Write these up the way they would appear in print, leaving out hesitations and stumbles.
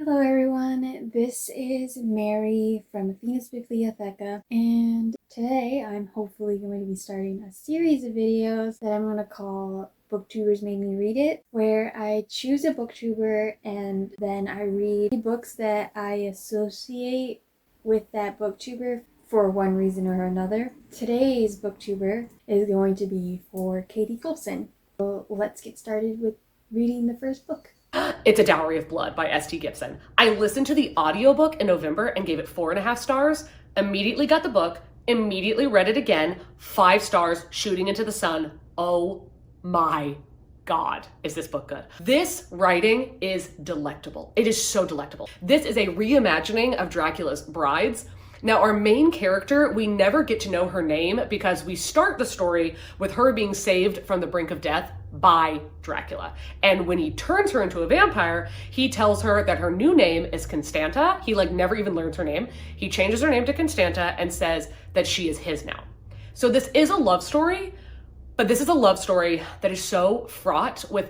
Hello everyone, this is Mary from Athena's Bibliotheca, and today I'm hopefully going to be starting a series of videos that I'm going to call Booktubers Made Me Read It, where I choose a booktuber and then I read books that I associate with that booktuber for one reason or another. Today's booktuber is going to be for Katie Colson. So let's get started with reading the first book. It's A Dowry of Blood by S.T. Gibson. I listened to the audiobook in November and gave it 4.5 stars, immediately got the book, immediately read it again, 5 stars, shooting into the sun. Oh my God, is this book good? This writing is delectable. It is so delectable. This is a reimagining of Dracula's Brides. Now, our main character, we never get to know her name because we start the story with her being saved from the brink of death by Dracula. And when he turns her into a vampire, he tells her that her new name is Constanta. He never even learns her name. He changes her name to Constanta and says that she is his now. So this is a love story, but this is a love story that is so fraught with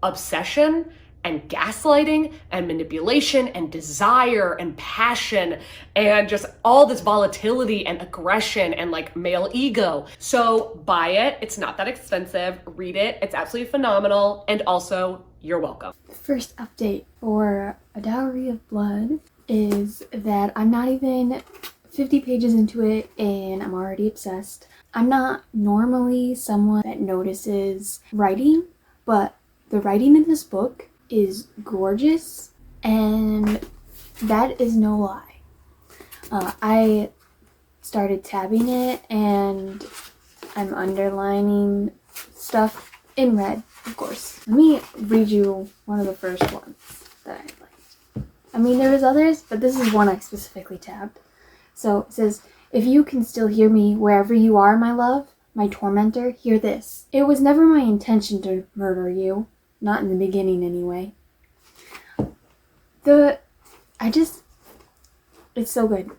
obsession and gaslighting and manipulation and desire and passion and just all this volatility and aggression and male ego. So buy it. It's not that expensive. Read it. It's absolutely phenomenal. And also, you're welcome. First update for A Dowry of Blood is that I'm not even 50 pages into it and I'm already obsessed. I'm not normally someone that notices writing, but the writing in this book is gorgeous, and that is no lie. I started tabbing it and I'm underlining stuff in red, of course. Let me read you one of the first ones that I liked. I mean, there was others, but this is one I specifically tabbed. So it says, "If you can still hear me wherever you are, my love, my tormentor, hear this. It was never my intention to murder you. Not in the beginning, anyway." It's so good.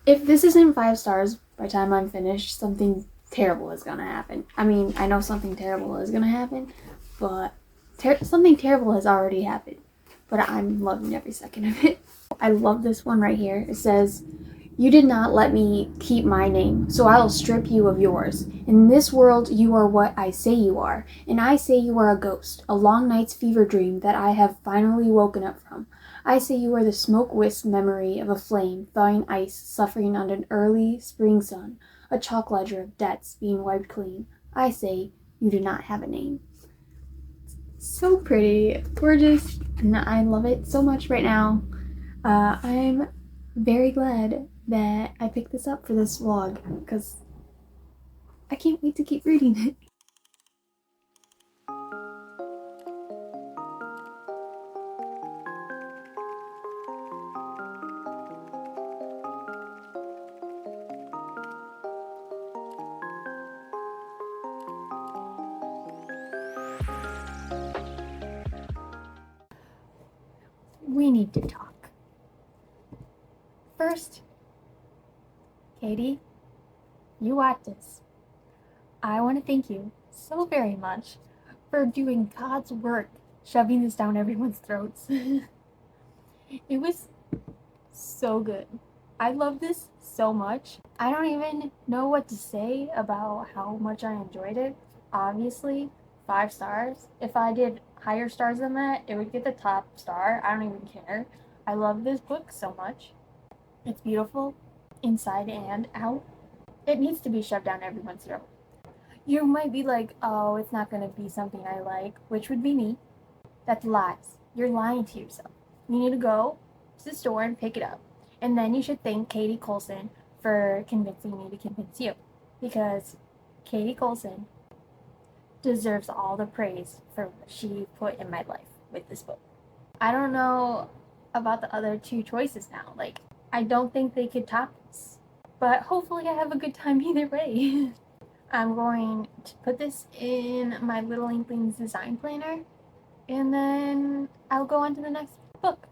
If this isn't 5 stars by the time I'm finished, something terrible is gonna happen. I mean, I know something terrible is gonna happen, but something terrible has already happened. But I'm loving every second of it. I love this one right here. It says, "You did not let me keep my name, so I will strip you of yours. In this world, you are what I say you are, and I say you are a ghost, a long night's fever dream that I have finally woken up from. I say you are the smoke-wisp memory of a flame, thawing ice, suffering under an early spring sun, a chalk ledger of debts being wiped clean. I say you do not have a name." So pretty, gorgeous, and I love it so much right now. I'm very glad that I picked this up for this vlog because I can't wait to keep reading it. We need to talk. First, Katie, you watch this. I want to thank you so very much for doing God's work, shoving this down everyone's throats. It was so good. I love this so much. I don't even know what to say about how much I enjoyed it. Obviously, 5 stars. If I did higher stars than that, it would get the top star. I don't even care. I love this book so much. It's beautiful, inside and out. It needs to be shoved down everyone's throat. You might be like, oh, it's not going to be something I like, which would be me. That's lies. You're lying to yourself. You need to go to the store and pick it up. And then you should thank Katie Colson for convincing me to convince you. Because Katie Colson deserves all the praise for what she put in my life with this book. I don't know about the other 2 choices now. I don't think they could top this. But hopefully I have a good time either way. I'm going to put this in my Little Inklings design planner, and then I'll go on to the next book.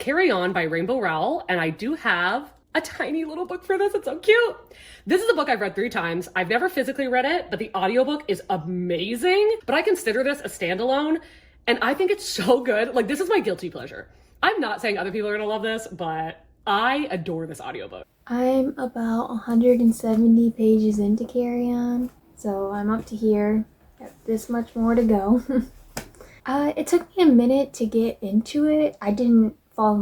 Carry On by Rainbow Rowell, and I do have a tiny little book for this. It's so cute. This is a book I've read 3 times. I've never physically read it, but the audiobook is amazing. But I consider this a standalone, and I think it's so good. Like, this is my guilty pleasure. I'm not saying other people are gonna love this, but I adore this audiobook. I'm about 170 pages into Carry On, so I'm up to here. Got this much more to go. It took me a minute to get into it. I didn't fall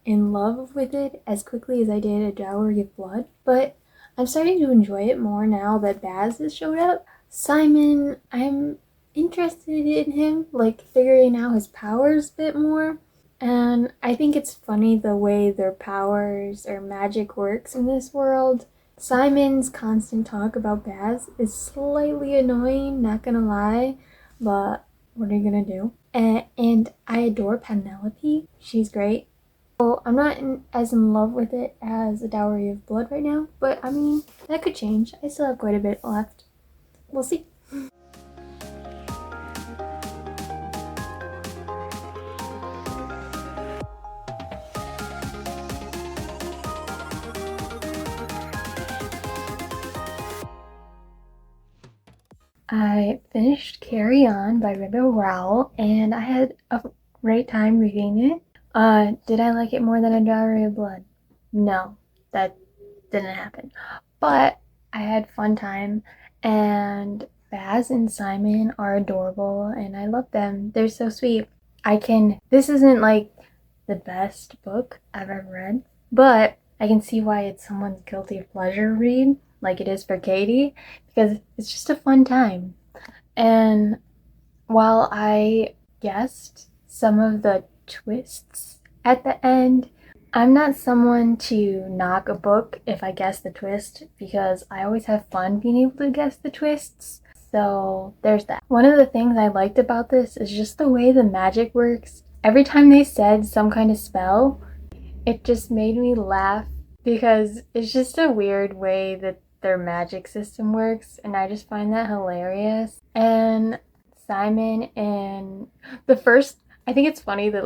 in love with it as quickly as I did A Dowry of Blood, but I'm starting to enjoy it more now that Baz has showed up. Simon, I'm interested in him, like figuring out his powers a bit more. And I think it's funny the way their powers or magic works in this world. Simon's constant talk about Baz is slightly annoying, not gonna lie, but what are you gonna do? And I adore Penelope. She's great. So I'm not as in love with it as A Dowry of Blood right now, but I mean, that could change. I still have quite a bit left. We'll see. I finished Carry On by Rainbow Rowell, and I had a great time reading it. Did I like it more than A Dowry of Blood? No, that didn't happen. But I had fun time, and Baz and Simon are adorable, and I love them. They're so sweet. This isn't like the best book I've ever read, but I can see why it's someone's guilty pleasure read, like it is for Katie, because it's just a fun time. And while I guessed some of the twists at the end, I'm not someone to knock a book if I guess the twist, because I always have fun being able to guess the twists. So there's that. One of the things I liked about this is just the way the magic works. Every time they said some kind of spell, it just made me laugh, because it's just a weird way that their magic system works, and I just find that hilarious. And Simon and I think it's funny that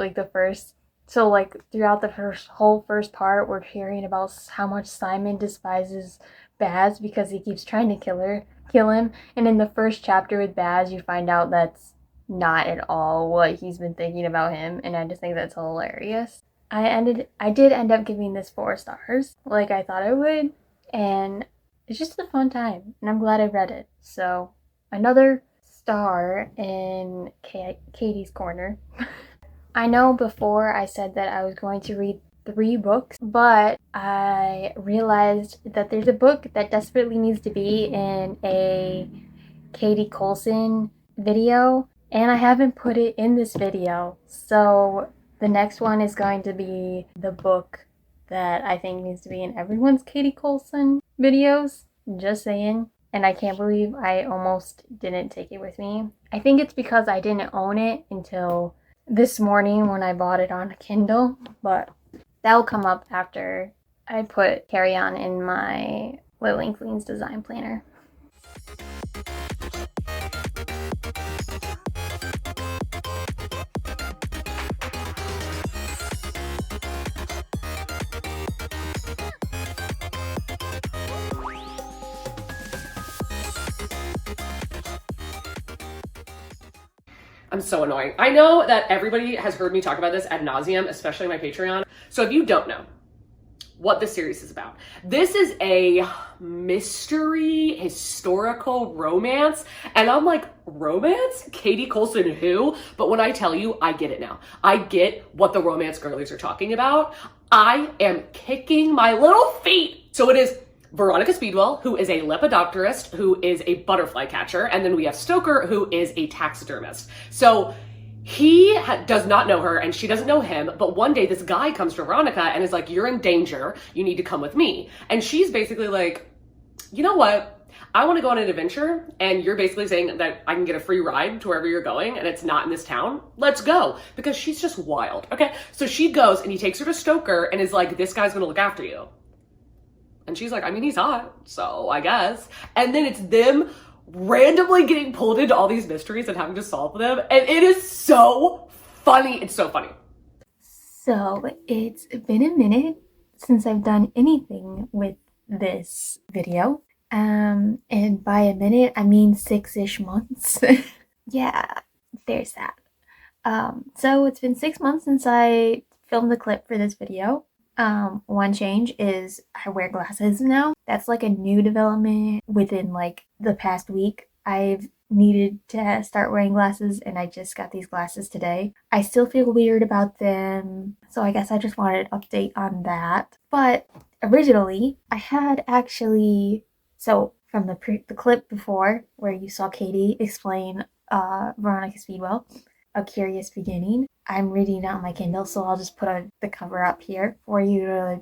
throughout the whole first part, we're hearing about how much Simon despises Baz because he keeps trying to kill him. And in the first chapter with Baz, you find out that's not at all what he's been thinking about him, and I just think that's hilarious. I did end up giving this 4 stars, like I thought I would, and it's just a fun time, and I'm glad I read it. So, another star in Katie's corner. I know before I said that I was going to read 3 books, but I realized that there's a book that desperately needs to be in a Katie Colson video, and I haven't put it in this video. So the next one is going to be the book that I think needs to be in everyone's Katie Colson videos. Just saying. And I can't believe I almost didn't take it with me. I think it's because I didn't own it until this morning when I bought it on Kindle, but that'll come up after I put Carry On in my Lily Clean's design planner. I'm so annoying. I know that everybody has heard me talk about this ad nauseum, especially my Patreon. So if you don't know what this series is about, this is a mystery, historical romance. And I'm like, romance? Katie Colson who? But when I tell you, I get it now. I get what the romance girlies are talking about. I am kicking my little feet. So it is Veronica Speedwell, who is a lepidopterist, who is a butterfly catcher, and then we have Stoker, who is a taxidermist. So he does not know her, and she doesn't know him, but one day this guy comes to Veronica and is like, you're in danger, you need to come with me. And she's basically like, you know what? I want to go on an adventure, and you're basically saying that I can get a free ride to wherever you're going, and it's not in this town. Let's go. Because she's just wild. Okay, so she goes, and he takes her to Stoker, and is like, this guy's going to look after you. And she's like, I mean, he's hot, so I guess. And then it's them randomly getting pulled into all these mysteries and having to solve them. And it is so funny. It's so funny. So it's been a minute since I've done anything with this video. And by a minute, I mean 6-ish months. Yeah, there's that. So it's been 6 months since I filmed the clip for this video. One change is I wear glasses now. That's like a new development within like the past week. I've needed to start wearing glasses and I just got these glasses today. I still feel weird about them, so I guess I just wanted an update on that. But originally, I had actually, so from the clip before where you saw Katie explain Veronica Speedwell, A Curious Beginning, I'm reading it on my Kindle, so I'll just put the cover up here for you to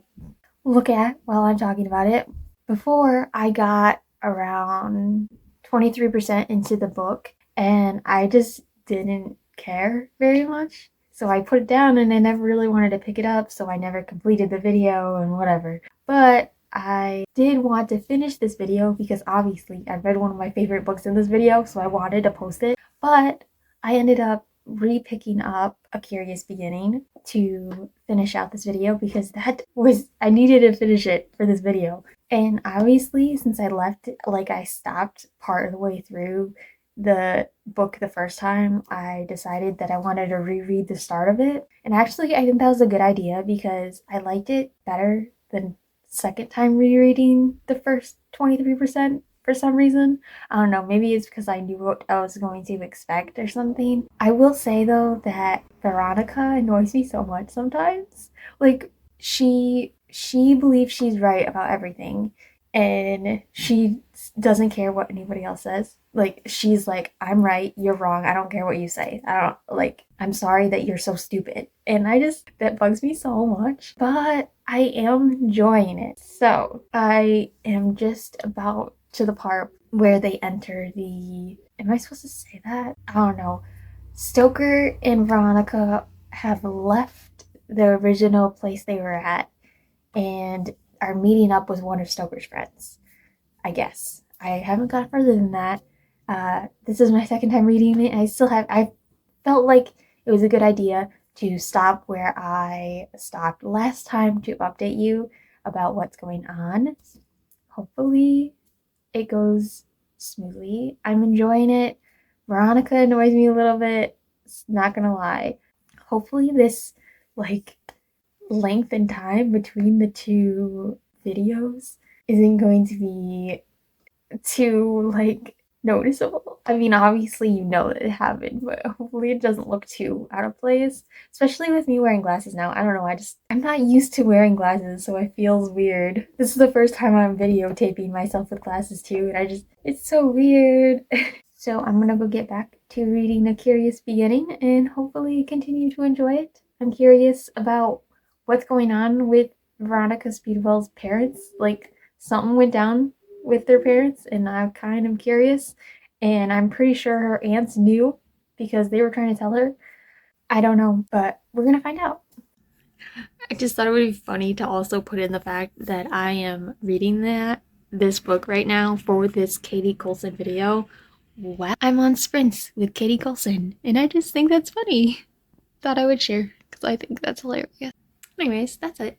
look at while I'm talking about it. Before, I got around 23% into the book and I just didn't care very much. So I put it down and I never really wanted to pick it up, so I never completed the video and whatever. But I did want to finish this video because obviously I read one of my favorite books in this video, so I wanted to post it. But I ended up re-picking up A Curious Beginning to finish out this video because I needed to finish it for this video. And obviously, since I left it, like I stopped part of the way through the book the first time, I decided that I wanted to reread the start of it. And actually, I think that was a good idea because I liked it better than second time rereading the first 23% for some reason. I don't know, maybe it's because I knew what I was going to expect or something. I will say though that Veronica annoys me so much sometimes. Like, she believes she's right about everything and she doesn't care what anybody else says. Like, she's like, I'm right, you're wrong, I don't care what you say. I'm sorry that you're so stupid. And that bugs me so much. But I am enjoying it. So I am just about to the part where they enter am I supposed to say that? I don't know. Stoker and Veronica have left the original place they were at and are meeting up with one of Stoker's friends, I guess. I haven't got further than that. This is my second time reading it. I felt like it was a good idea to stop where I stopped last time to update you about what's going on. Hopefully it goes smoothly. I'm enjoying it. Veronica annoys me a little bit, not gonna lie. Hopefully this length and time between the two videos isn't going to be too noticeable. I mean, obviously you know that it happened, but hopefully it doesn't look too out of place, especially with me wearing glasses now. I don't know, I'm not used to wearing glasses, so it feels weird. This is the first time I'm videotaping myself with glasses too, and it's so weird. So I'm gonna go get back to reading A Curious Beginning and hopefully continue to enjoy it. I'm curious about what's going on with Veronica Speedwell's parents. Like, something went down with their parents and I'm kind of curious, and I'm pretty sure her aunts knew because they were trying to tell her. I don't know, but we're gonna find out. I just thought it would be funny to also put in the fact that I am reading this book right now for this Katie Colson video. Wow, I'm on sprints with Katie Colson and I just think that's funny. Thought I would share because I think that's hilarious. Anyways, that's it.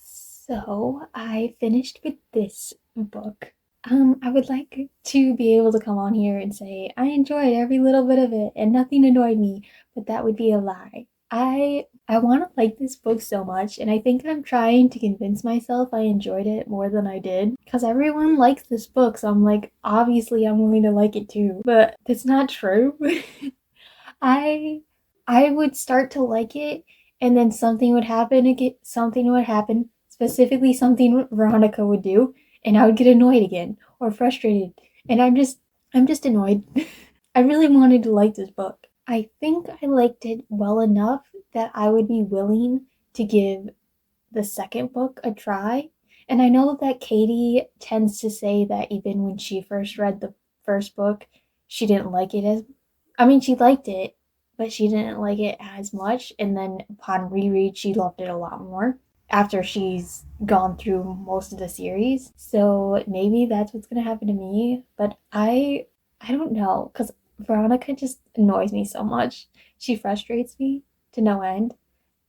So I finished with this book. I would like to be able to come on here and say I enjoyed every little bit of it and nothing annoyed me, but that would be a lie. I want to like this book so much, and I think I'm trying to convince myself I enjoyed it more than I did because everyone likes this book, so I'm like, obviously I'm going to like it too, but that's not true. I would start to like it and then something would happen, specifically something Veronica would do, and I would get annoyed again or frustrated, and I'm just annoyed. I really wanted to like this book. I think I liked it well enough that I would be willing to give the second book a try. And I know that Katie tends to say that even when she first read the first book, she didn't like it she liked it, but she didn't like it as much, and then upon reread she loved it a lot more after she's gone through most of the series. So maybe that's what's gonna happen to me, but I don't know, because Veronica just annoys me so much. She frustrates me to no end.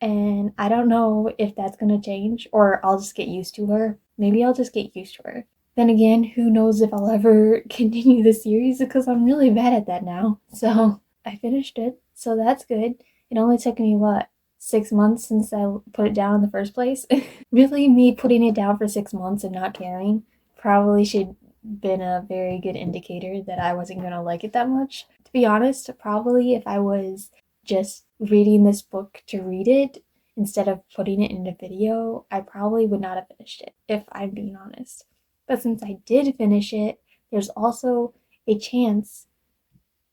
And I don't know if that's gonna change or I'll just get used to her. Maybe I'll just get used to her. Then again, who knows if I'll ever continue the series because I'm really bad at that now. So I finished it, so that's good. It only took me, what, 6 months since I put it down in the first place? Really, me putting it down for 6 months and not caring probably should been a very good indicator that I wasn't gonna like it that much. To be honest, probably if I was just reading this book to read it instead of putting it in a video, I probably would not have finished it, if I'm being honest. But since I did finish it, there's also a chance,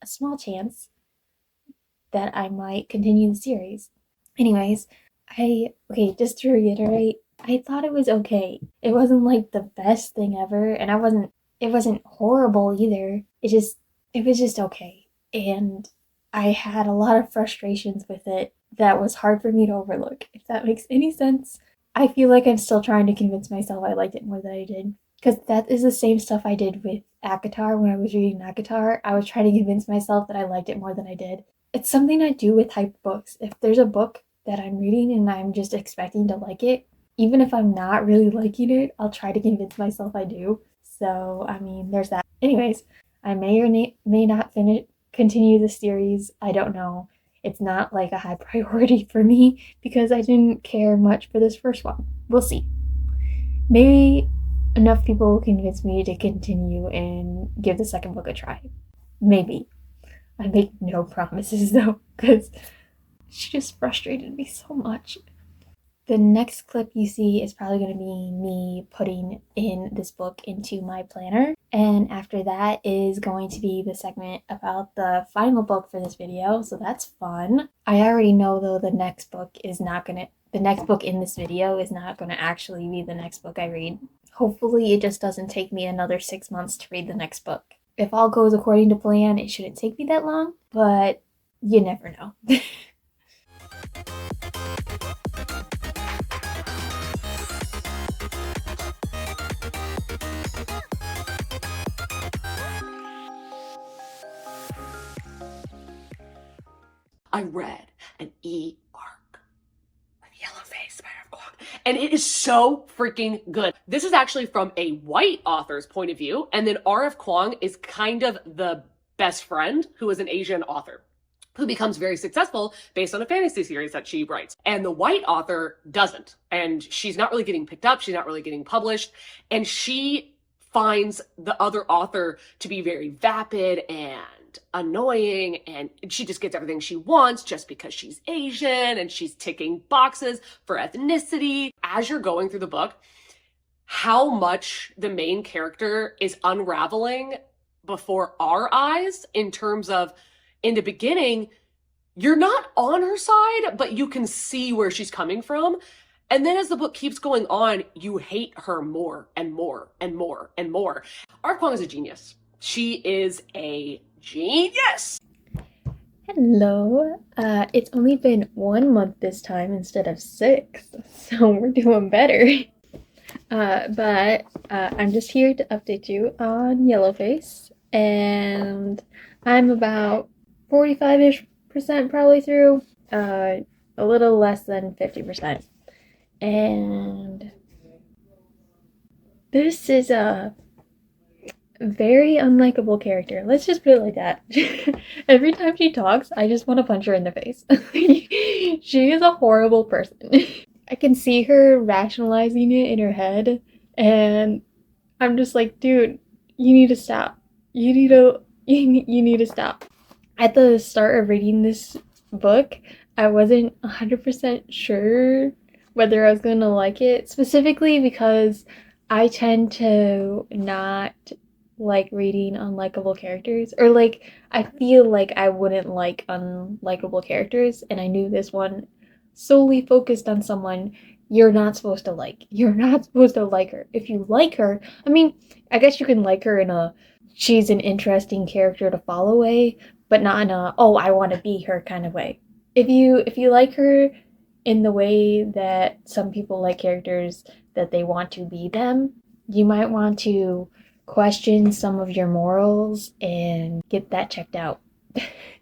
a small chance, that I might continue the series. Anyways, okay, just to reiterate, I thought it was okay. It wasn't like the best thing ever, and it wasn't horrible either. It was just okay. And I had a lot of frustrations with it that was hard for me to overlook, if that makes any sense. I feel like I'm still trying to convince myself I liked it more than I did. Because that is the same stuff I did with ACOTAR when I was reading ACOTAR. I was trying to convince myself that I liked it more than I did. It's something I do with hype books. If there's a book that I'm reading and I'm just expecting to like it, even if I'm not really liking it, I'll try to convince myself I do. So, I mean, there's that. Anyways, I may or may not continue the series. I don't know. It's not like a high priority for me because I didn't care much for this first one. We'll see. Maybe enough people will convince me to continue and give the second book a try. Maybe. I make no promises though, because she just frustrated me so much. The next clip you see is probably going to be me putting in this book into my planner. And after that is going to be the segment about the final book for this video. So that's fun. I already know though the next book in this video is not going to actually be the next book I read. Hopefully it just doesn't take me another 6 months to read the next book. If all goes according to plan, it shouldn't take me that long, but you never know. I read an arc of Yellowface by R.F. Kuang, and it is so freaking good. This is actually from a white author's point of view, and then R.F. Kuang is kind of the best friend who is an Asian author who becomes very successful based on a fantasy series that she writes. And the white author doesn't. And she's not really getting picked up. She's not really getting published. And she finds the other author to be very vapid and annoying, and she just gets everything she wants just because she's Asian and she's ticking boxes for ethnicity. As you're going through the book, how much the main character is unraveling before our eyes in terms of, in the beginning, you're not on her side, but you can see where she's coming from. And then as the book keeps going on, you hate her more and more and more and more. R.F. Kuang is a genius. She is a genius. Hello. It's only been 1 month this time instead of 6, so we're doing better. But I'm just here to update you on Yellowface, and I'm about 45-ish% probably through, a little less than 50%. And this is a very unlikable character. Let's just put it like that. Every time she talks, I just want to punch her in the face. She is a horrible person. I can see her rationalizing it in her head, and I'm just like, dude, you need to stop. You need to stop. At the start of reading this book, I wasn't 100% sure whether I was going to like it, specifically because I tend to not like reading unlikable characters, or like I feel like I wouldn't like unlikable characters, and I knew this one solely focused on someone you're not supposed to like. You're not supposed to like her. If you like her, I mean, I guess you can like her in a she's an interesting character to follow way, but not in a oh I want to be her kind of way. If you like her in the way that some people like characters that they want to be them, you might want to question some of your morals and get that checked out.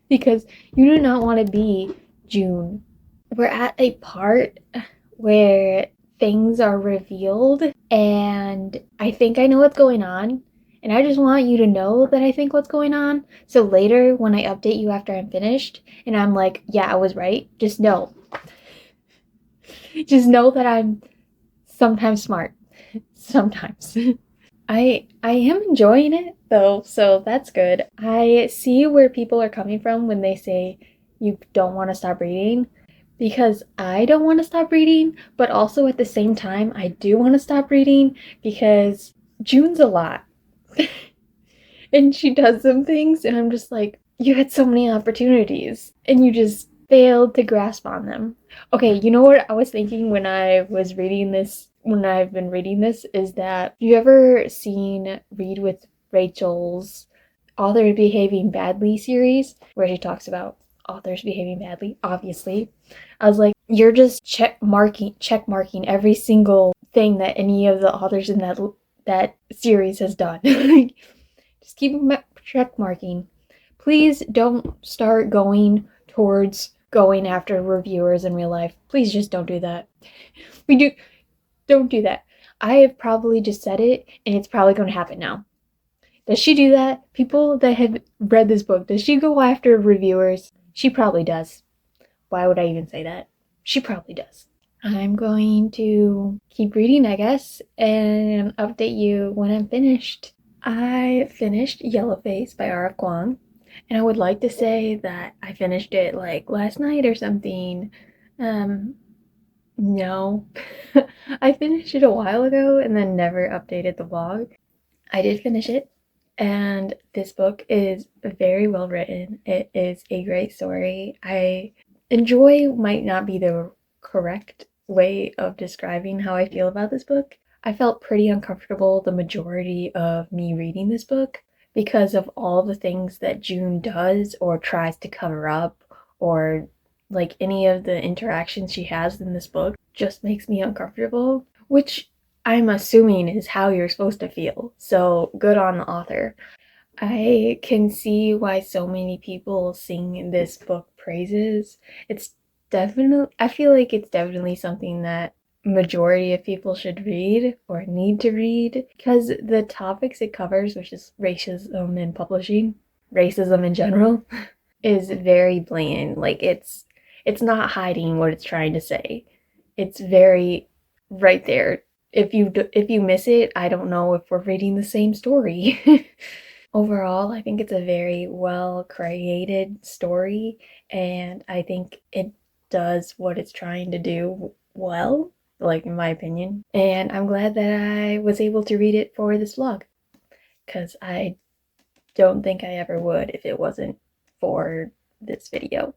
Because you do not want to be June. we're at a part where things are revealed, and I think I know what's going on, and I just want you to know that I think what's going on. So later, when I update you after I'm finished, and I'm like, yeah, I was right, just know. Just know that I'm sometimes smart. Sometimes. I am enjoying it though, so that's good. I see where people are coming from when they say you don't want to stop reading, because I don't want to stop reading, but also at the same time I do want to stop reading because June's a lot. And she does some things and I'm just like, you had so many opportunities and you just failed to grasp on them. Okay, you know what I was thinking when I've been reading this is that, you ever seen Read with Rachel's Authors Behaving Badly series, where she talks about authors behaving badly, obviously. I was like, you're just check marking every single thing that any of the authors in that series has done. Just keep check marking. Please don't start going towards going after reviewers in real life. Please just don't do that. Don't do that. I have probably just said it, and it's probably going to happen now. Does she do that? People that have read this book, does she go after reviewers? She probably does. Why would I even say that? She probably does. I'm going to keep reading, I guess, and update you when I'm finished. I finished Yellowface by R.F. Kuang, and I would like to say that I finished it like last night or something. No. I finished it a while ago and then never updated the vlog. I did finish it, and this book is very well written. It is a great story. Enjoy might not be the correct way of describing how I feel about this book. I felt pretty uncomfortable the majority of me reading this book because of all the things that June does or tries to cover up, or like any of the interactions she has in this book just makes me uncomfortable, which I'm assuming is how you're supposed to feel. So good on the author. I can see why so many people sing this book praises. I feel like it's definitely something that majority of people should read or need to read, because the topics it covers, which is racism in publishing, racism in general, is very blatant. Like it's not hiding what it's trying to say. It's very right there. If you miss it, I don't know if we're reading the same story. Overall, I think it's a very well created story, and I think it does what it's trying to do well, like in my opinion. And I'm glad that I was able to read it for this vlog, because I don't think I ever would if it wasn't for this video.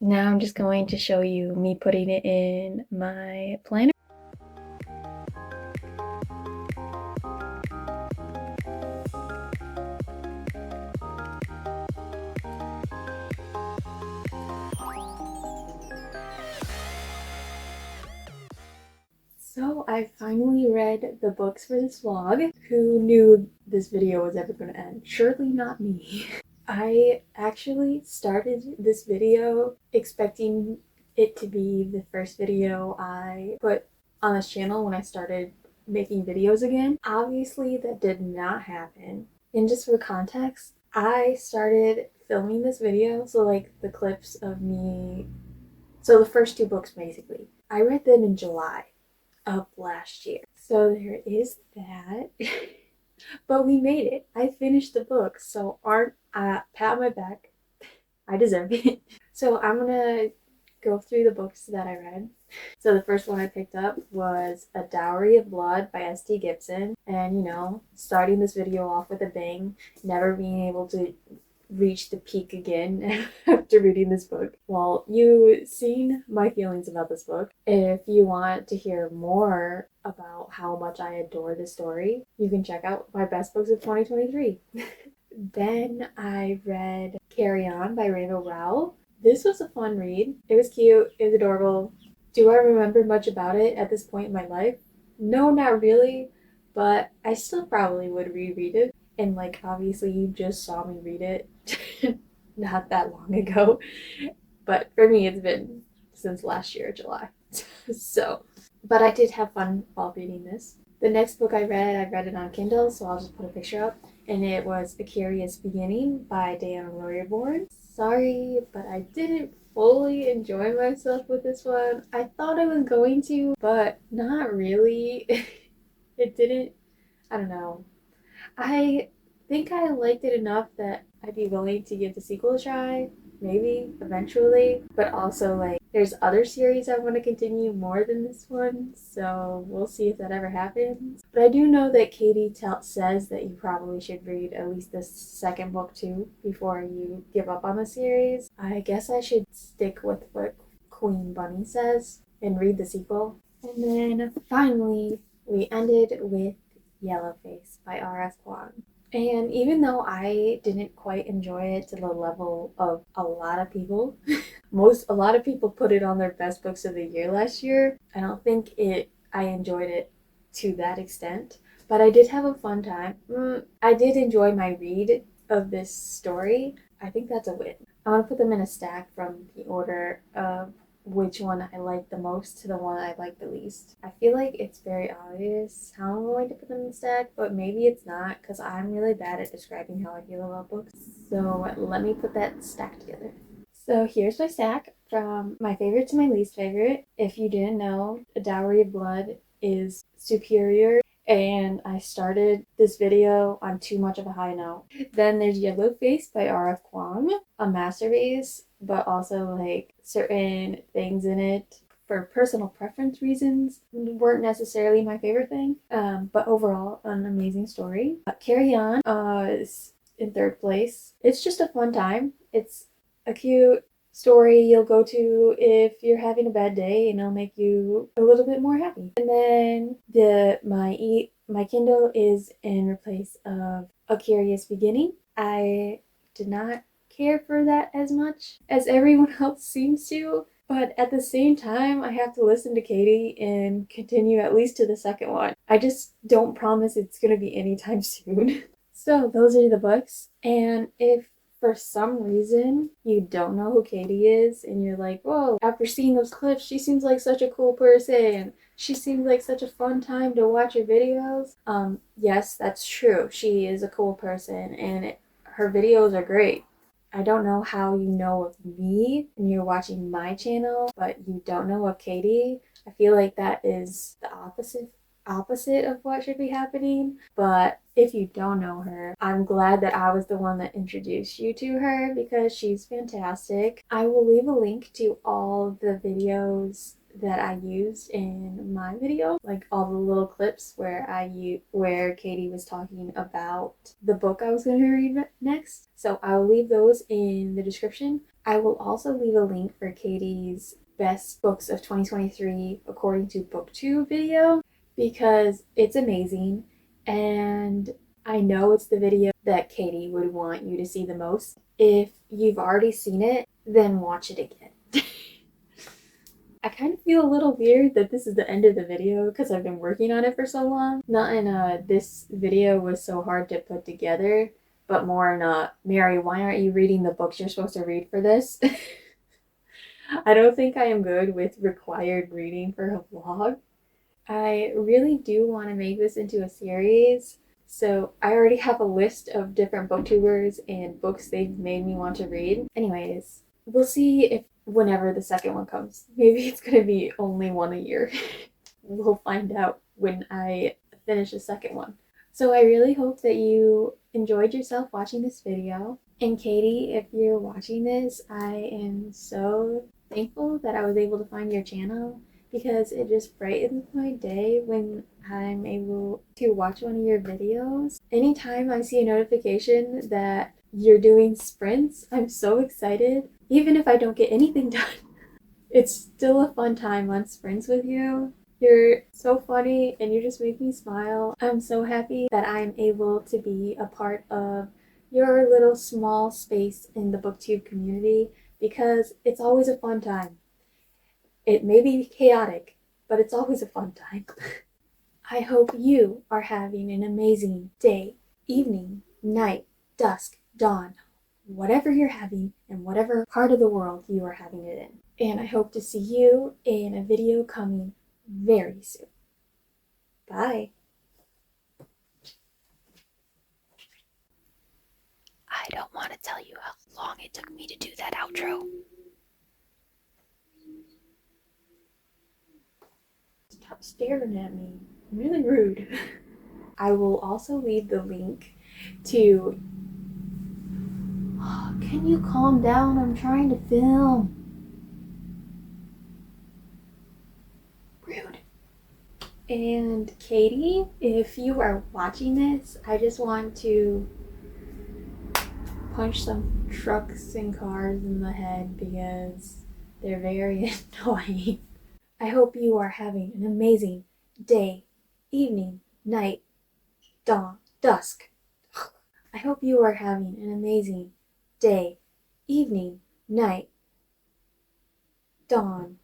Now I'm just going to show you me putting it in my planner. So I finally read the books for this vlog. Who knew this video was ever going to end? Surely not me. I actually started this video expecting it to be the first video I put on this channel when I started making videos again. Obviously that did not happen. And just for context, I started filming this video, so like the clips of me, so the first two books basically, I read them in July of last year. So there is that. But we made it. I finished the book, so pat on my back. I deserve it. So I'm gonna go through the books that I read. So the first one I picked up was A Dowry of Blood by S.T. Gibson. And you know, starting this video off with a bang, never being able to reach the peak again after reading this book. Well, you've seen my feelings about this book. If you want to hear more about how much I adore this story, you can check out my best books of 2023. Then I read Carry On by Rainbow Rowell. This was a fun read. It was cute, it was adorable. Do I remember much about it at this point in my life? No, not really, but I still probably would reread it. And like, obviously you just saw me read it not that long ago. but for me it's been since last year, July. So, but I did have fun while reading this. The next book I read it on Kindle, so I'll just put a picture up, and it was A Curious Beginning by Dan Royborn. Sorry, but I didn't fully enjoy myself with this one. I thought I was going to, but not really. It didn't, I don't know. I think I liked it enough that I'd be willing to give the sequel a try, maybe, eventually. But also, like, there's other series I want to continue more than this one, so we'll see if that ever happens. But I do know that Katie says that you probably should read at least the second book too before you give up on the series. I guess I should stick with what Queen Bunny says and read the sequel. And then finally, we ended with Yellowface by R.F. Kuang. And even though I didn't quite enjoy it to the level of a lot of people, a lot of people put it on their best books of the year last year. I don't think I enjoyed it to that extent, but I did have a fun time. I did enjoy my read of this story. I think that's a win. I want to put them in a stack from the order of which one I like the most to the one I like the least. I feel like it's very obvious how I'm going to put them in the stack, but maybe it's not because I'm really bad at describing how I feel about books. So let me put that stack together. So here's my stack from my favorite to my least favorite. If you didn't know, A Dowry of Blood is superior, and I started this video on too much of a high note. Then there's Yellowface by R.F. Kuang, a masterpiece, but also like certain things in it for personal preference reasons weren't necessarily my favorite thing, but overall an amazing story. Carry On is in third place. It's just a fun time. It's a cute story you'll go to if you're having a bad day, and it'll make you a little bit more happy. And then my Kindle is in place of A Curious Beginning. I did not care for that as much as everyone else seems to, but at the same time I have to listen to Katie and continue at least to the second one. I just don't promise it's gonna be anytime soon. So those are the books, and if for some reason you don't know who Katie is and you're like, whoa, after seeing those clips, she seems like such a cool person. She seems like such a fun time to watch her videos. Yes, that's true. She is a cool person and her videos are great. I don't know how you know of me and you're watching my channel, but you don't know of Katie. I feel like that is the opposite of what should be happening. But if you don't know her, I'm glad that I was the one that introduced you to her because she's fantastic. I will leave a link to all the videos that I used in my video, like all the little clips where Katie was talking about the book I was going to read next. So I will leave those in the description. I will also leave a link for Katie's best books of 2023 according to Booktube video, because it's amazing, and I know it's the video that Katie would want you to see the most. If you've already seen it, then watch it again. I kind of feel a little weird that this is the end of the video because I've been working on it for so long. Not in this video was so hard to put together, but more in Mary, why aren't you reading the books you're supposed to read for this? I don't think I am good with required reading for a vlog. I really do want to make this into a series, so I already have a list of different booktubers and books they've made me want to read. Anyways, we'll see if whenever the second one comes. Maybe it's going to be only one a year. We'll find out when I finish the second one. So I really hope that you enjoyed yourself watching this video. And Katie, if you're watching this, I am so thankful that I was able to find your channel, because it just brightens my day when I'm able to watch one of your videos. Anytime I see a notification that you're doing sprints, I'm so excited. Even if I don't get anything done, it's still a fun time on sprints with you. You're so funny and you just make me smile. I'm so happy that I'm able to be a part of your little small space in the Booktube community, because it's always a fun time. It may be chaotic, but it's always a fun time. I hope you are having an amazing day, evening, night, dusk, dawn, whatever you're having and whatever part of the world you are having it in. And I hope to see you in a video coming very soon. Bye. I don't want to tell you how long it took me to do that outro. Stop staring at me. Really rude. I will also leave the link to... Can you calm down? I'm trying to film. Rude. And Katie, if you are watching this, I just want to punch some trucks and cars in the head because they're very annoying. I hope you are having an amazing day, evening, night, dawn, dusk. I hope you are having an amazing day, evening, night, dawn,